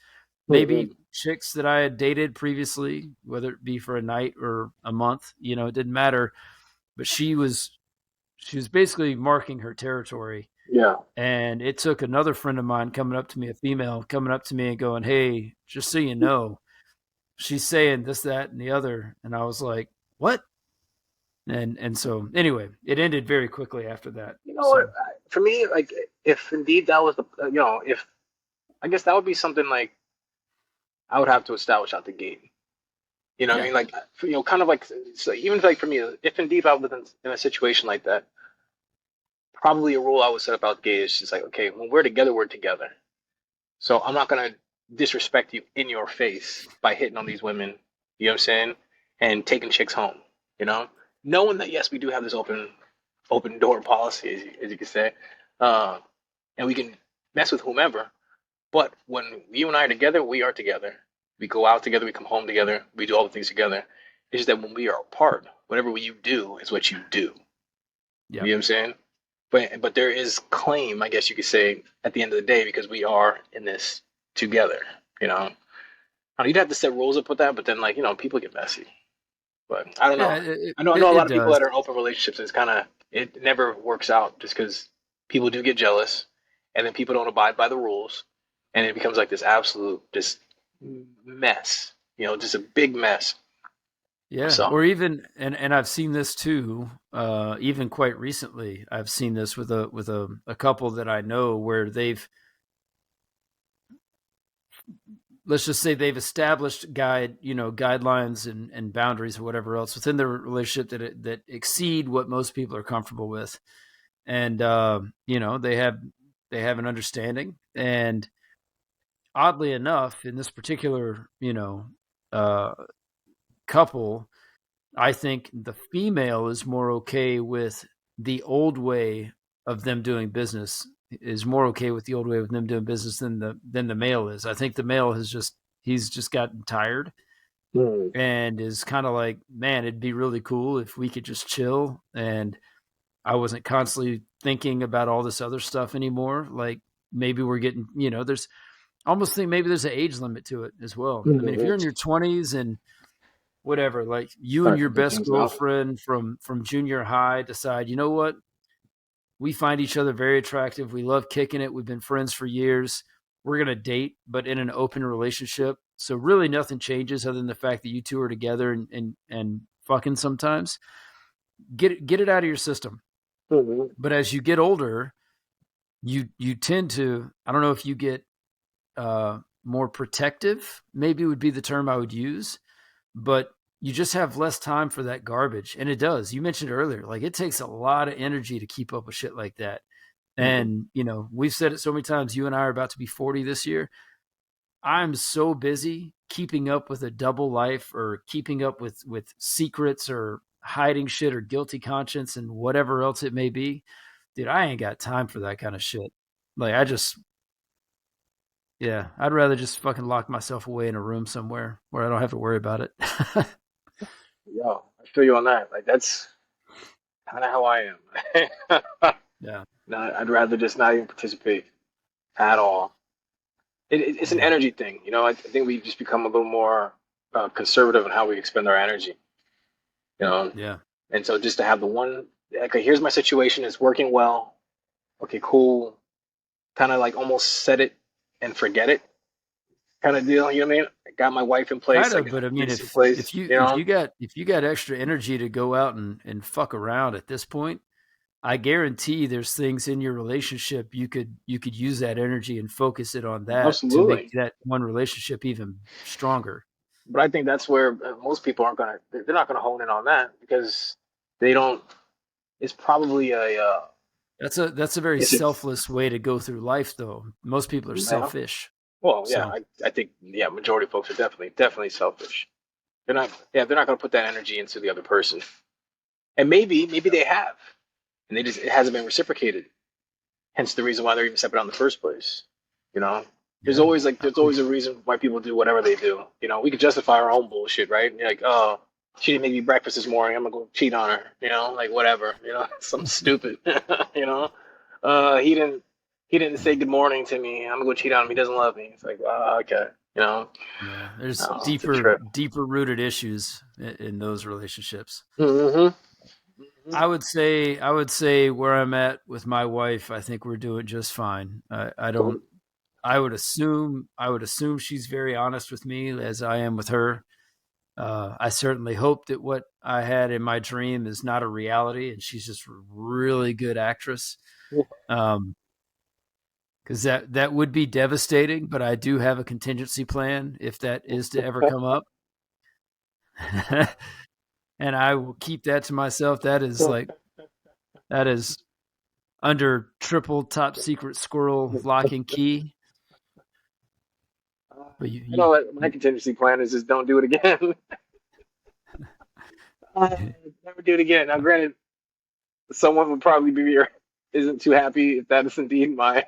maybe mhm. chicks that I had dated previously, whether it be for a night or a month, it didn't matter. But she was basically marking her territory. Yeah. And it took another friend of mine coming up to me, a female coming up to me and going, "Hey, just so you know, she's saying this, that, and the other." And I was like, "What?" And so anyway, it ended very quickly after that. You know what? So For me, like, if indeed that was if I guess that would be something like I would have to establish out the gate. You know what I yeah, mean? Like, kind of like, so even like for me, if indeed I was in a situation like that, probably a rule I would set up out the gate is just like, okay, when we're together, we're together. So I'm not gonna disrespect you in your face by hitting on these women. You know what I'm saying? And taking chicks home. You know, knowing that yes, we do have this open door policy, as you could say, uh, and we can mess with whomever. But when you and I are together, we are together. We go out together, we come home together, we do all the things together. It's just that when we are apart, whatever you do is what you do. yeah, You know what I'm saying? But there is claim, I guess you could say, at the end of the day, because we are in this together. You know, you'd have to set rules up with that, but then people get messy. But I don't yeah. know. It I know it, a lot it of people does. that are in open relationships. It's kind of it never works out just because people do get jealous, and then people don't abide by the rules, and it becomes like this absolute just mess. Just a big mess. Yeah, So, or even and I've seen this too. Even quite recently, I've seen this with a couple that I know where they've, let's just say, they've established guidelines and boundaries or whatever else within their relationship that exceed what most people are comfortable with, and they have an understanding. And oddly enough, in this particular uh, couple, I think the female is more okay with the old way of them doing business, is more okay with the old way of them doing business than the male is. I think the male he's just gotten tired mm, and is kind of like, man, it'd be really cool if we could just chill and I wasn't constantly thinking about all this other stuff anymore. Like maybe we're getting, there's almost think maybe there's an age limit to it as well. I mean, if you're in your 20s and whatever, like you and start your thinking best things out. girlfriend from junior high decide, you know what, we find each other very attractive, we love kicking it, we've been friends for years, we're going to date but in an open relationship, so really nothing changes other than the fact that you two are together and fucking sometimes. Get it out of your system. Mm-hmm. But as you get older, you tend to, I don't know if you get more protective, maybe would be the term I would use, but you just have less time for that garbage. And it does. You mentioned earlier, like it takes a lot of energy to keep up with shit like that. Mm-hmm. And, we've said it so many times. You and I are about to be 40 this year. I'm so busy keeping up with a double life or keeping up with secrets or hiding shit or guilty conscience and whatever else it may be. Dude, I ain't got time for that kind of shit. Like yeah, I'd rather just fucking lock myself away in a room somewhere where I don't have to worry about it. Yo, I feel you on that. Like that's kind of how I am. Yeah. No, I'd rather just not even participate at all. It's an Yeah. energy thing, you know. I think we just become a little more conservative in how we expend our energy, you know. Yeah. And so just to have the one, okay, here's my situation, it's working well. Okay, cool. Kind of like almost set it and forget it kind of deal. You know what I mean? I got my wife in Kind place. I of, got but I my mean, kids in if place. if you You if know, you got if you got extra energy to go out and fuck around at this point, I guarantee there's things in your relationship you could use that energy and focus it on that to make absolutely. that one relationship even stronger. But I think that's where most people aren't gonna. They're not gonna hone in on that because they don't. It's probably a. That's a very It's a. selfless way to go through life, though. Most people are Yeah. selfish. Well, yeah. So I think majority of folks are definitely selfish. They're not. Yeah, they're not gonna put that energy into the other person. And maybe they have, and they just it hasn't been reciprocated. Hence the reason why they're even stepping out in the first place. You know, yeah, I there's would, always a reason why people do whatever they do. You know, we could justify our own bullshit, right? And you're like, oh, she didn't make me breakfast this morning. I'm gonna go cheat on her. You know, like whatever. You know, something stupid. You know, he didn't say good morning to me. I'm gonna go cheat on him. He doesn't love me. It's like, okay. You know, yeah. There's oh, it's a deeper trip. deeper rooted issues in those relationships. Mm-hmm. I would say where I'm at with my wife, I think we're doing just fine. I Cool. don't. I would assume she's very honest with me as I am with her. I certainly hope that what I had in my dream is not a reality, and she's just a really good actress. Um, because that would be devastating. But I do have a contingency plan if that is to ever come up, and I will keep that to myself. That is under triple top secret squirrel lock and key. But You know what? My contingency plan is just don't do it again. Never do it again. Now, granted, someone would probably be isn't too happy if that is indeed my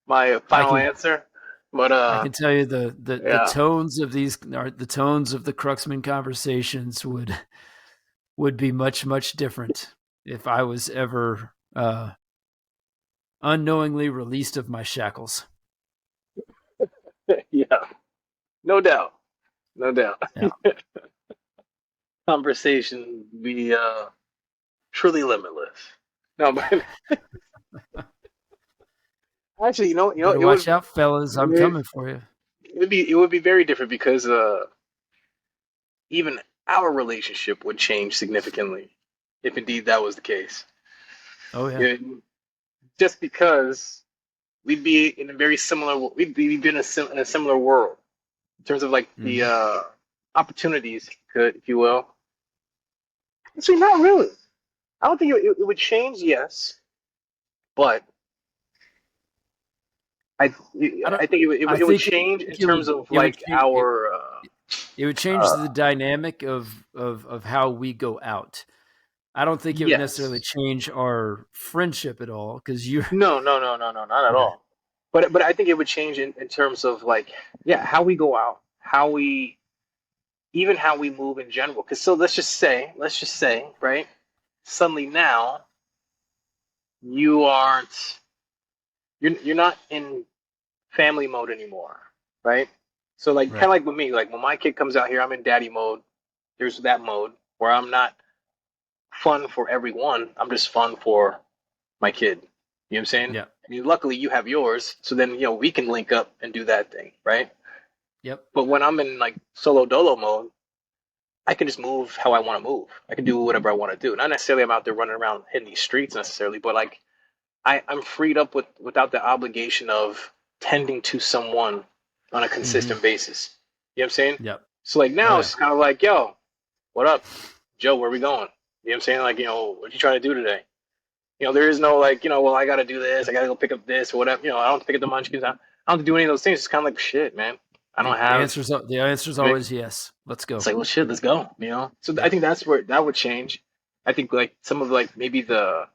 my I final can answer. But I can tell you the yeah, tones of these are the tones of the Cruxman conversations would be much different if I was ever unknowingly released of my shackles. yeah, no doubt, no doubt. Yeah. Conversation be truly limitless. No, but actually, Better it would watch out, fellas. I'm coming for you. it would be very different because even our relationship would change significantly if indeed that was the case. Oh yeah. Yeah, just because we'd be in a very similar, we'd be in in a similar world in terms of like the Hmm. opportunities, if you will. Actually, not really. I don't think it would change, yes, but I I don't. I think I it would think change in it terms would. of It would. like our It would change uh, the dynamic of how we go out. I don't think it would necessarily yes. change our friendship at all because you're No, not at okay. all. But I think it would change in terms of like yeah, how we go out, how we even how we move in general. Because so let's just say, right? Suddenly now you aren't you're not in family mode anymore, right? So like kind of Right. like with me, like when my kid comes out here, I'm in daddy mode. There's that mode where I'm not fun for everyone. I'm just fun for my kid. You know what I'm saying? Yeah. I mean, luckily you have yours, so then we can link up and do that thing, right? Yep. But when I'm in like solo dolo mode, I can just move how I want to move. I can do whatever I want to do. Not necessarily I'm out there running around hitting these streets necessarily, but like I'm freed up without the obligation of tending to someone on a Hmm. consistent basis. You know what I'm saying? Yep. So like Oh now yeah. it's kind of like, yo, what up, Joe? Where we going? You know what I'm saying? Like, what you trying to do today? There is no like, well, I got to do this. I got to go pick up this or whatever. I don't pick up the munchkins. I don't have to do any of those things. It's kind of like shit, man. I don't The have. answer's You know, always yes. Let's it's go. like, well, shit, let's go. So I Yep. think that's where that would change. I think like some of like maybe the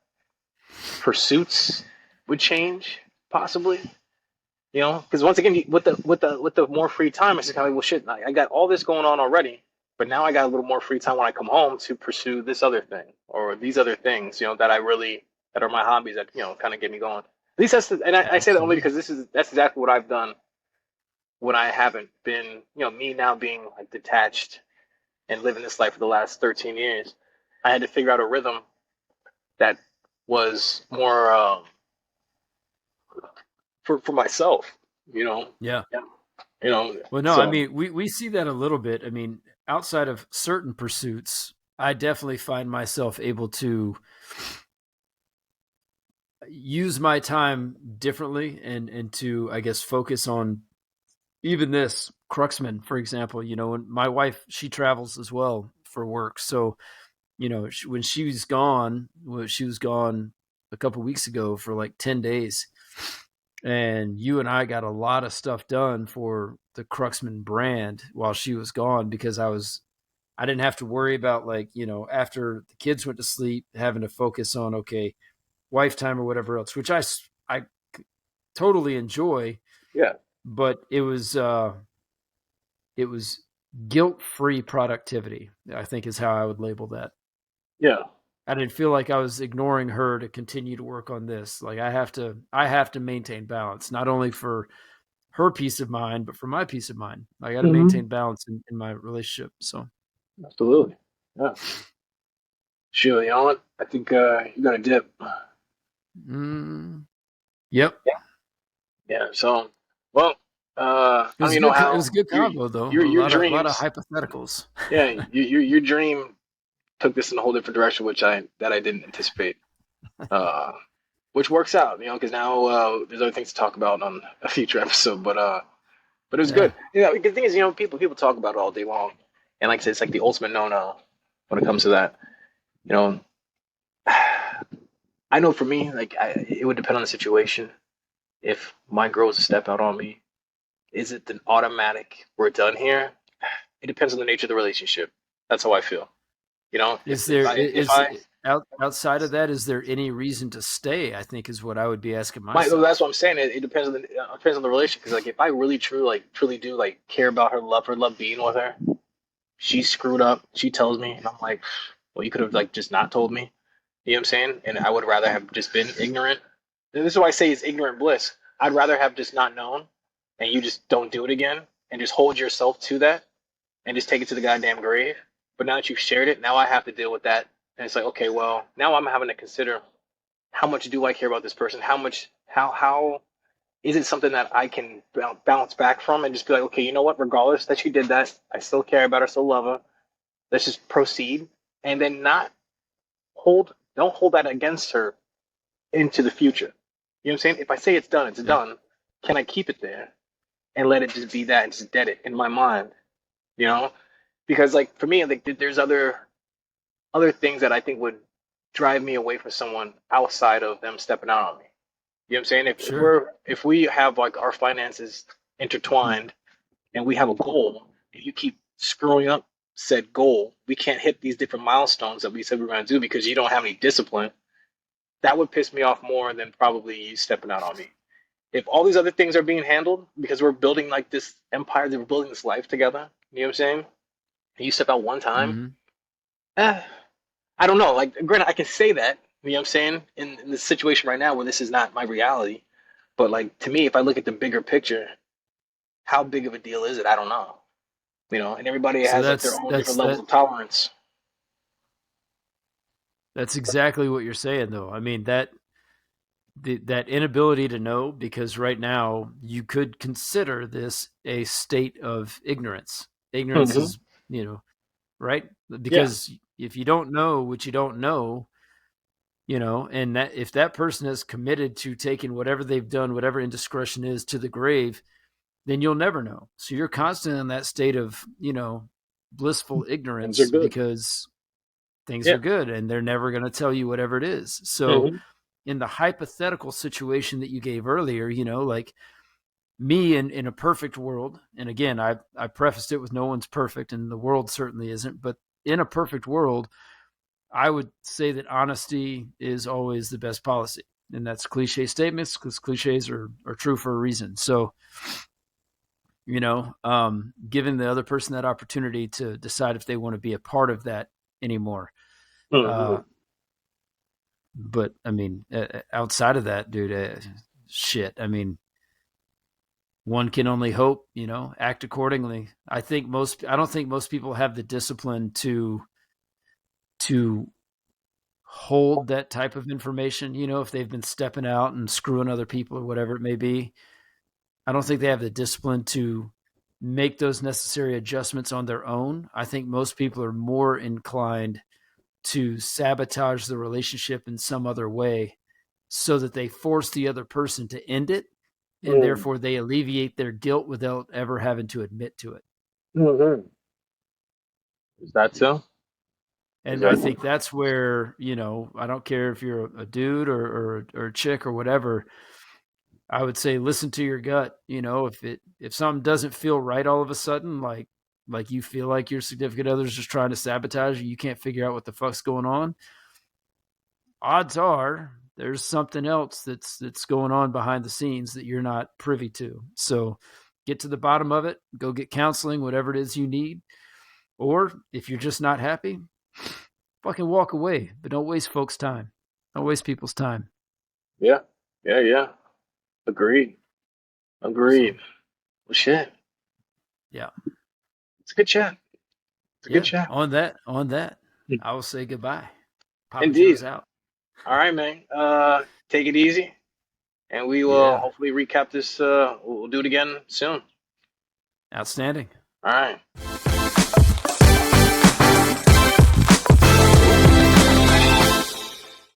pursuits would change possibly. Because once again, with the more free time, it's just kind of like, well, shit, I got all this going on already, but now I got a little more free time when I come home to pursue this other thing or these other things, that are my hobbies that kind of get me going. At least and I say that only Absolutely. because that's exactly what I've done when I haven't been, me now being like detached and living this life for the last 13 years. I had to figure out a rhythm that was more for myself, you know. Yeah. Yeah. You know, Well, no, I so mean, we see that a little bit. I mean, outside of certain pursuits, I definitely find myself able to use my time differently and to, I guess, focus on even this Cruxman, for example. And my wife, she travels as well for work. So, when she was gone a couple weeks ago for like 10 days. And you and I got a lot of stuff done for the Cruxman brand while she was gone because I didn't have to worry about like, after the kids went to sleep, having to focus on, okay, wife time or whatever else, which I totally enjoy, yeah, but it was guilt-free productivity, I think is how I would label that. yeah. I didn't feel like I was ignoring her to continue to work on this. Like I have to maintain balance, not only for her peace of mind, but for my peace of mind. I got to Mm-hmm. maintain balance in my relationship. So, Absolutely. Yeah. Sure. You know what? I think you got a dip. mm, yep, Yeah. So, well, I it don't was even know good. It was how a good combo though. A your lot of dreams. hypotheticals. Yeah, your dream took this in a whole different direction, which I didn't anticipate. Uh, which works out, because now there's other things to talk about on a future episode. But it was Yeah. good. The thing is, people talk about it all day long, and like I said, it's like the ultimate no-no when it comes to that. You know, I know for me, like it would depend on the situation. If my girl was to step out on me, is it an automatic we're done here? It depends on the nature of the relationship. That's how I feel. Is If there I if is I outside of that? Is there any reason to stay? I think is what I would be asking that's myself. what I'm saying. It depends on the relationship. Because like if I really truly do like care about her love being with her, she screwed up. She tells me, and I'm like, well, you could have like just not told me. You know what I'm saying? And I would rather have just been ignorant. And this is why I say it's ignorant bliss. I'd rather have just not known, and you just don't do it again, and just hold yourself to that, and just take it to the goddamn grave. But now that you've shared it, now I have to deal with that, and it's like, okay, well, now I'm having to consider how much do I care about this person? How is it something that I can bounce back from and just be like, okay, you know what? Regardless that she did that, I still care about her, still love her. Let's just proceed, and then don't hold that against her into the future. You know what I'm saying? If I say it's done, it's Yeah. done. Can I keep it there and let it just be that and just dead it in my mind? You know, because like for me, like there's other things that I think would drive me away from someone outside of them stepping out on me. You know what I'm saying? Sure. If we have like our finances intertwined and we have a goal, and you keep screwing up said goal, we can't hit these different milestones that we said we are going to do because you don't have any discipline. That would piss me off more than probably you stepping out on me. If all these other things are being handled because we're building like this empire, that we're building this life together, you know what I'm saying? And you step out one time, Mm-hmm. eh, I don't know. Like, granted, I can say that, you know what I'm saying, in the situation right now where this is not my reality. But like to me, if I look at the bigger picture, how big of a deal is it? I don't know. You know, and everybody So has like their own different levels that of tolerance. that's exactly what you're saying, though. I mean that inability to know, because right now you could consider this a state of ignorance. Ignorance Mm-hmm. is, right? Yeah. Because if you don't know what you don't know, and that if that person is committed to taking whatever they've done, whatever indiscretion is, to the grave, then you'll never know. So you're constantly in that state of, blissful Things are ignorance, good. because things Yeah. are good and they're never going to tell you whatever it is. So Mm-hmm. in the hypothetical situation that you gave earlier, like me in a perfect world, and again, I prefaced it with no one's perfect and the world certainly isn't, but in a perfect world, I would say that honesty is always the best policy. And that's cliche statements, because cliches are true for a reason. So, giving the other person that opportunity to decide if they want to be a part of that anymore. Mm-hmm. Uh, but I mean, outside of that, dude, shit. I mean, one can only hope, act accordingly. I don't think most people have the discipline to hold that type of information, if they've been stepping out and screwing other people or whatever it may be. I don't think they have the discipline to make those necessary adjustments on their own. I think most people are more inclined to sabotage the relationship in some other way so that they force the other person to end it, and therefore they alleviate their guilt without ever having to admit to it. Mm-hmm. Is that so? Is And I that? think that's where, I don't care if you're a dude or a chick or whatever, I would say listen to your gut. If something doesn't feel right all of a sudden, like you feel like your significant other's just trying to sabotage you, you can't figure out what the fuck's going on. Odds are there's something else that's going on behind the scenes that you're not privy to. So get to the bottom of it, go get counseling, whatever it is you need. Or if you're just not happy, fucking walk away, but don't waste folks' time. Don't waste people's time. Yeah. Yeah. Yeah. Agreed. So Agreed. Well, shit. yeah. It's a good chat. It's a good Yeah. chat. On that, I will say goodbye. Papa Joe's Indeed. out. All right, man. Take it easy, and we will Yeah. hopefully recap this. We'll do it again soon. Outstanding. All right.